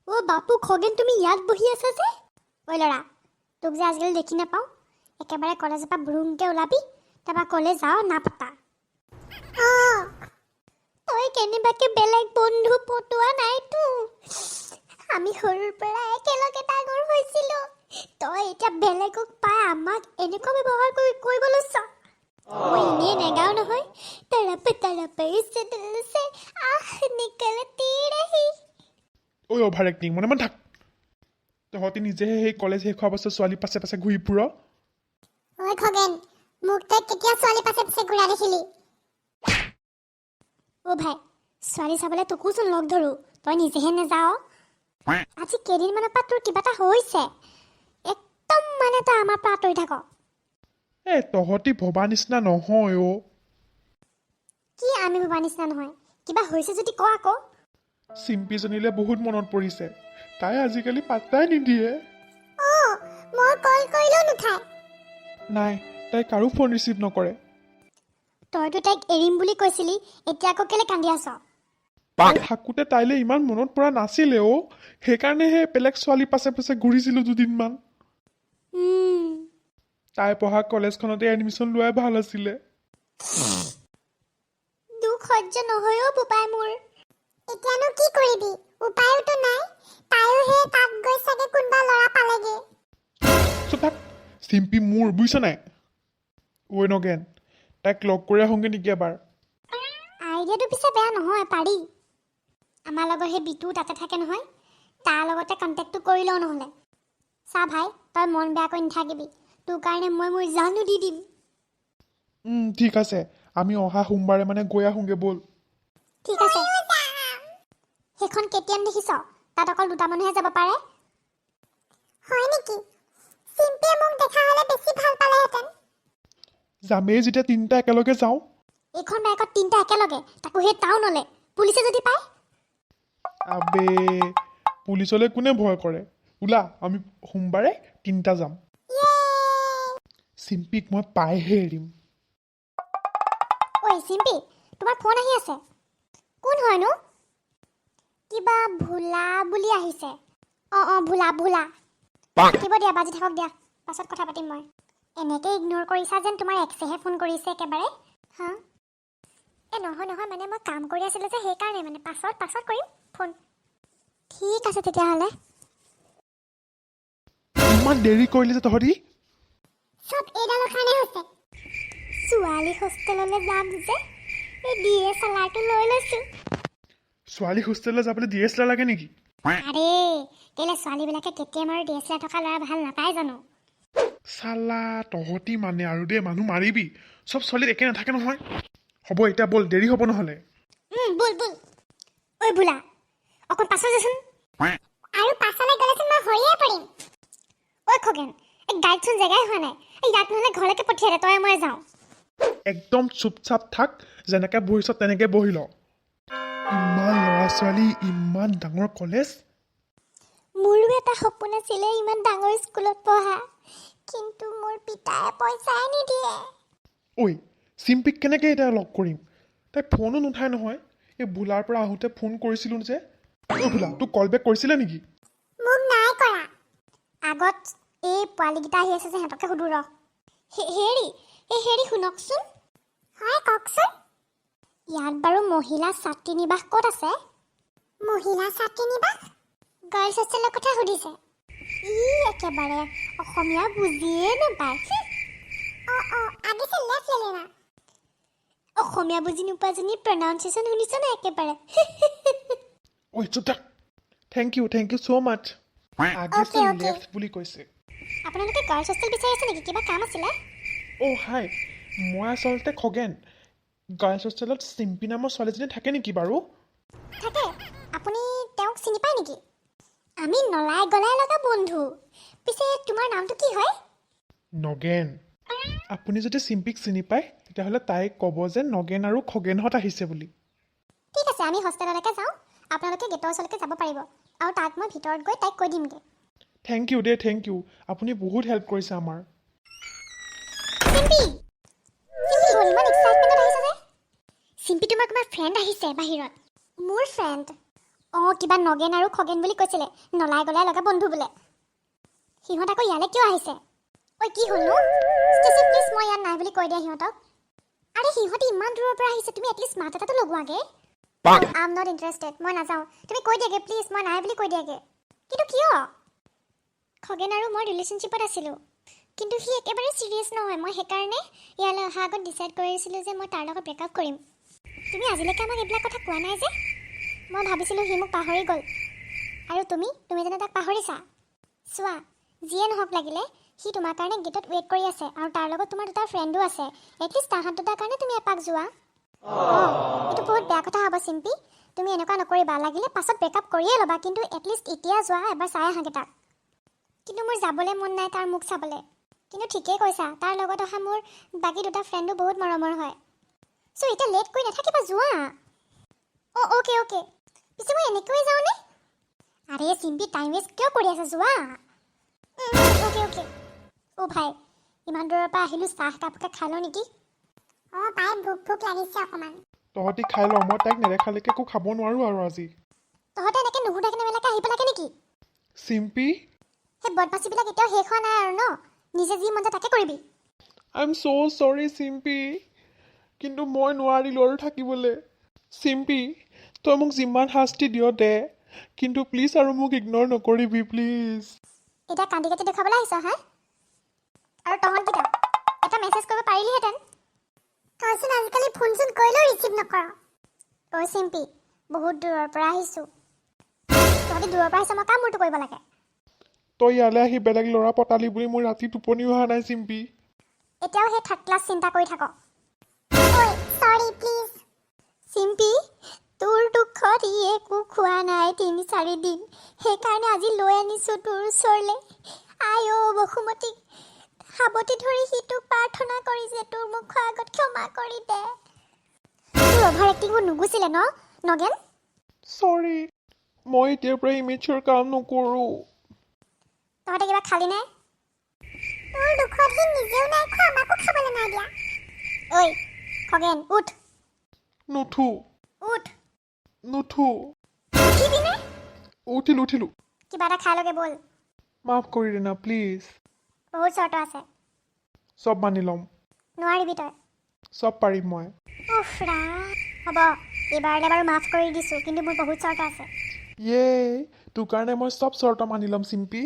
ও বাপু খগেন তুমি ইয়াত বহি আছা যে ঐ ল'ৰা তোক যে আজিকালি দেখি নাপাওঁ একেবাৰে কলেজৰ পৰা ব্ৰুংকে ওলাবি তাৰপৰা কলেজ যাওঁ নাপাতা তই কেনেবাকে বেলেগ বন্ধু পটোৱা নাইতো আমি সৰুৰ পৰা একেলগে ডাঙৰ হৈছিলোঁ তই এতিয়া বেলেগক পাই আমাক এনেকুৱা ব্যৱহাৰ কৰিব লৈছ ঐ এনেই নেগাওঁ নহয় তৰপ ইছে দিল সে আহ নিকলতি ৰহি ঐ অভাৰ এক্টিং মনে মনে থাক তহঁতি নিজেহে সেই কলেজ শেষ হোৱাৰ পাছত ছোৱালী পাছে পাছে ঘূৰি ফুৰ ঐ খগেন মোক তই কেতিয়া ছোৱালী পাছে পাছে ঘূৰা দেখিলি অ ভাই ছোৱালী চাবলৈ তোকোচোন লগ ধৰো তই নিজেহে নেযাৱ আজি কেইদিনমানৰ পৰা তোৰ কিবা এটা হৈছে একদম মানে তই আমাৰ পৰা আঁতৰি থাক তহঁতি ভবা নিচিনা নহয় অ' কি আমি ভবা নিচিনা নহয় কিবা হৈছে যদি ক আকৌ চিম্পীজনীলৈ বহুত মনত পৰিছে তাই আজিকালি পাত্তাই নিদিয়ে মই কল কৰিলেও নুঠায় নাই তাই কাৰো ফোন ৰিচিভ নকৰে তইতো তাইক এৰিম বুলি কৈছিলি এতিয়া আকৌ কেলে কান্দি আছ তাই থাকোঁতে তাইলৈ ইমান মনত পৰা নাছিলে অ' সেইকাৰণেহে বেলেগ ছোৱালী পাছে পাছে ঘূৰিছিলোঁ দুদিনমান তাই পঢ়া কলেজখনতে এডমিশ্যন লোৱাই ভাল আছিলে দুখ সহ্য নহয়ও বোপাই মোৰ এতিয়ানো কি কৰিবি উপায়তো নাই তাইও হে তাত গৈ চাগে কোনবা ল'ৰা পালেগে চুপ থাক চিম্পী মোৰ বুজিছ নাই ঐ নগেন তাইক লগ কৰি আহোঁগৈ নেকি এবাৰ আইডিয়াটো পিছে বেয়া নহয় পাৰি আমাৰ লগৰ সেই বিটু তাতে থাকে নহয় তাৰ লগতে কণ্টেক্টটো কৰি লওঁ নহ'লে চা ভাই তই মন বেয়া কৰি নাথাকিবি তোৰ কাৰণে মই মোৰ জানো দি দিম ঠিক আছে আমি অহা সোমবাৰে মানে গৈ আহোঁগৈ ব'ল ঠিক আছে সেইখন কেটিএম দেখিছ তাত অকল দুটা মানুহে যাব পাৰে হয় নেকি চিম্পিয়ে মোক দেখা হ'লে বেছি ভাল পালেহেঁতেন যামেই যেতিয়া তিনিটা একেলগে যাওঁ এইখন বাইকত তিনিটা একেলগে তাকো সেই টাউনলে পুলিচে যদি পায় আবে পুলিচলৈ কোনে ভয় কৰে ওলা আমি সোমবাৰে তিনিটা যাম চিম্পীক মই পাইহে এৰিম ঐ চিম্পী তোমাৰ ফোন আহি আছে কোন হয়নো কিবা ভোলা বুলি আহিছে ভোলা থাকিব দিয়া বাজি থাকক দিয়া পাছত কথা পাতিম মই এনেকে ইগনোৰ কৰিছা যেন তোমাৰ এক্সেহে ফোন কৰিছে একেবাৰে হা নহয় মানে মই কাম কৰি আছিলোঁ যে সেইকাৰণে মানে পাছত কৰিম ফোন ঠিক আছে তেতিয়াহ'লে ইমান দেৰি কৰিলি যে তহঁতি চব এইডালৰ কাৰণে হৈছে ছোৱালী হোষ্টেললৈ যাম যে এই DSLRটো লৈ লৈছোঁ ছোৱালী হোষ্টেললৈ যাবলৈ DSLR লাগে নেকি আৰে কেলে ছোৱালীবিলাকে কেটিএম আৰু DSLR থকা ল'ৰা ভাল নাপায় জানো চালা তহঁতি মানে আৰু দেই মানুহ মাৰিবি চব ছোৱালীত একে নাথাকে নহয় হ'ব এতিয়া ব'ল দেৰি হ'ব নহ'লে বল ঐ বোলা অকণ পাছত যাচোন আৰু পাছলৈ গ'লেচোন মই হৰিয়ে পৰিম ঐ খগেন এই গাড়ীতচোন জেগাই হোৱা নাই ইয়াত নহ'লে ঘৰলৈকে পঠিয়াই দে তই মই যাওঁ একদম চুপচাপ থাক যেনেকৈ বহিছ তেনেকৈ বহি ল ইমান ল'ৰা ছোৱালী ইমান ডাঙৰ কলেজ মোৰো এটা সপোন আছিলে ইমান ডাঙৰ স্কুলত পঢ়া কিন্তু মোৰ পিতায়ে পইচাই নিদিয়ে ঐ চিম্পীক কেনেকৈ এতিয়া লগ কৰিম তাই ফোনো নুঠাই নহয় এই ভোলাৰ পৰা আহোঁতে ফোন কৰিছিলোঁ যে ঐ ভোলা তোক কল বেক কৰিছিলে নেকি মোক নাই কৰা আগত এই পোৱালীকেইটা আহি আছে যে সিহঁতকে সুধো ৰ হেৰি শুনকচোন হয় কওকচোন ইয়াত বাৰু মহিলা ছাত্ৰী নিবাস ক'ত আছে মহিলা ছাত্ৰী নিবাস গাৰ্লছ হোষ্টেলৰ কথা সুধিছে একেবাৰে অসমীয়া বুজিয়ে নাপায় আগিছে লেফ্ট লেনা অসমীয়া বুজি নোপোৱাজনী প্ৰনাউন্সিয়েশ্যন শুনিছ নাই একেবাৰে ঐ চুপ থাক থেংক ইউ ছ' মাছ আগিছে লেফ্ট বুলি কৈছে আপোনালোকে গাৰ্লছ হোষ্টেল বিচাৰি আছে নেকি কিবা কাম আছিলে হাই মই আচলতে খগেন গাৰ্লছ হোষ্টেলত চিম্পী নামৰ ছোৱালীজনী থাকে নেকি বাৰু থাকে আপুনি তেওঁক চিনি পায় নেকি আমি নলাই গলাই লগা বন্ধু পিছে তোমাৰ নামটো কি হয় নগেন আপুনি যদি চিম্পীক চিনি পায় তেতিয়াহ'লে তাইক ক'ব যে নগেন আৰু খগেনহঁত আহিছে বুলি ঠিক আছে আমি হোষ্টেললৈকে যাওঁ আপোনালোকে গেটৰ ওচৰলৈকে যাব পাৰিব আৰু তাত মই ভিতৰত গৈ তাইক কৈ দিমগৈ থেংক ইউ আপুনি বহুত হেল্প কৰিছে আমাৰ ইমান এক্সাইটমেণ্টত আহিছে যে চিম্পী তোমাৰ ফ্ৰেণ্ড আহিছে বাহিৰত মোৰ ফ্ৰেণ্ড অঁ কিবা নগেন আৰু খগেন বুলি কৈছিলে নলাই গলাই লগা বন্ধু বোলে সিহঁত আকৌ ইয়ালৈ কিয় আহিছে ঐ কি হ'লনো ষ্টেচি প্লিজ মই ইয়াত নাই বুলি কৈ দিয়া সিহঁতক আৰে সিহঁতে ইমান দূৰৰ পৰা আহিছে তুমি এটলিষ্ট মাত এটাতো লগোৱাগে আই এম নট ইণ্টাৰেষ্টেড মই নাযাওঁ তুমি কৈ দিয়াগে প্লিজ মই নাই বুলি কৈ দিয়াগে কিন্তু কিয় খগেন আৰু মই ৰিলেশ্যনশ্বিপত আছিলোঁ কিন্তু সি একেবাৰে চিৰিয়াছ নহয় মই সেইকাৰণে ইয়ালৈ অহা আগত ডিচাইড কৰিছিলোঁ যে মই তাৰ লগত ব্ৰেকআপ কৰিম তুমি আজিলৈকে আমাক এইবিলাক কথা কোৱা নাই যে মই ভাবিছিলোঁ সি মোক পাহৰি গ'ল আৰু তুমি যেনে তাক পাহৰিছা চোৱা যিয়ে নহওক লাগিলে সি তোমাৰ কাৰণে গেটত ৱেইট কৰি আছে আৰু তাৰ লগত তোমাৰ দুটা ফ্ৰেণ্ডো আছে এটলিষ্ট তাহাঁত দুটাৰ কাৰণে তুমি এপাক যোৱা অঁ এইটো বহুত বেয়া কথা হ'ব চিম্পি তুমি এনেকুৱা নকৰিবা লাগিলে পাছত ব্ৰেকআপ কৰিয়ে ল'বা কিন্তু এটলিষ্ট এতিয়া যোৱা এবাৰ চাই আহাগে তাক কিন্তু মোৰ যাবলৈ মন নাই তাৰ মুখ চাবলৈ কিন্তু ঠিকেই কৈছা তাৰ লগত অহা মোৰ বাকী দুটা ফ্ৰেণ্ডো বহুত মৰমৰ হয় চ' এতিয়া লেট কৰি নাথাকিবা যোৱা অঁ অ'কে পিছে মই এনেকৈয়ে যাওঁনে আৰে চিম্পি টাইম ৱেষ্ট কিয় কৰি আছা যোৱা অ'কে অ' ভাই ইমান দূৰৰ পৰা আহিলোঁ চাহ একাপকে খাই লওঁ নেকি অঁ পাই ভোক লাগিছে অকণমান তহঁতি খাই ল মই তাইক নেদেখালৈকে একো খাব নোৱাৰোঁ আৰু আজি তহঁতে এনেকৈ নুসুধাকে নেমেলাকে আহিব লাগে নেকি চিম্পি সেই বদমাচিবিলাক এতিয়াও শেষ হোৱা নাই আৰু ন নিজে যি মন যায় তাকে কৰিবি আই এম ছ' চৰি চিম্পি কিন্তু মই নোৱাৰিলোঁ আৰু থাকিবলৈ চিম্পি তই মোক যিমান শাস্তি দিয় দে কিন্তু প্লিজ আৰু মোক ইগন'ৰ নকৰিবি প্লিজ এতিয়া কান্দি কাটি দেখুৱাবলৈ আহিছ হা আৰু তহঁতকেইটা এটা মেছেজ কৰিব পাৰিলিহেঁতেন তইচোন আজিকালি ফোন চোন কৰিলেও ৰিচিভ নকৰ ঐ চিম্পি বহুত দূৰৰ পৰা আহিছোঁ তহঁতি দূৰৰ পৰা আহিছ মই কাম মোৰটো কৰিব লাগে তই ইয়ালৈ আহি বেলেগ ল'ৰা পতালি বুলি মোৰ ৰাতি টোপনি অহা নাই চিম্পি এতিয়াও সেই থাৰ্ড ক্লাছ চিন্তা কৰি থাক ঐ সৰি প্লিজ চিম্পি তোৰ দুখত ই একো খোৱা নাই ৩-৪ দিন সেইকাৰণে আজি লৈ আনিছোঁ তোৰ ওচৰলৈ আই অ' বসুমতী সাৱটি ধৰি সি তোক প্ৰাৰ্থনা কৰিছে তোৰ মুখৰ আগত ক্ষমা কৰি দে তোৰ অভাৰ এক্টিংবোৰ নুগুছিলে ন নগেন চৰি মই এতিয়াৰ পৰা ইমেজৰ কাম নকৰোঁ তহঁতে কিবা খালি নাই তোৰ দুখত সি নিজেও নাই খোৱা আমাকো খাবলৈ নাই দিয়া ঐ খগেন উঠ নুঠো উঠিবিনে উঠিলোঁ কিবা এটা খাই লগে ব'ল মাফ কৰি দে না প্লিজ বহুত চৰ্ত আছে চব মানি ল'ম নোৱাৰিবি তই চব পাৰিম মই উফ হ'ব এইবাৰলৈ বাৰু মাফ কৰি দিছোঁ কিন্তু মোৰ বহুত চৰ্ত আছে ইয়ে তোৰ কাৰণে মই চব চৰ্ত মানি ল'ম চিম্পি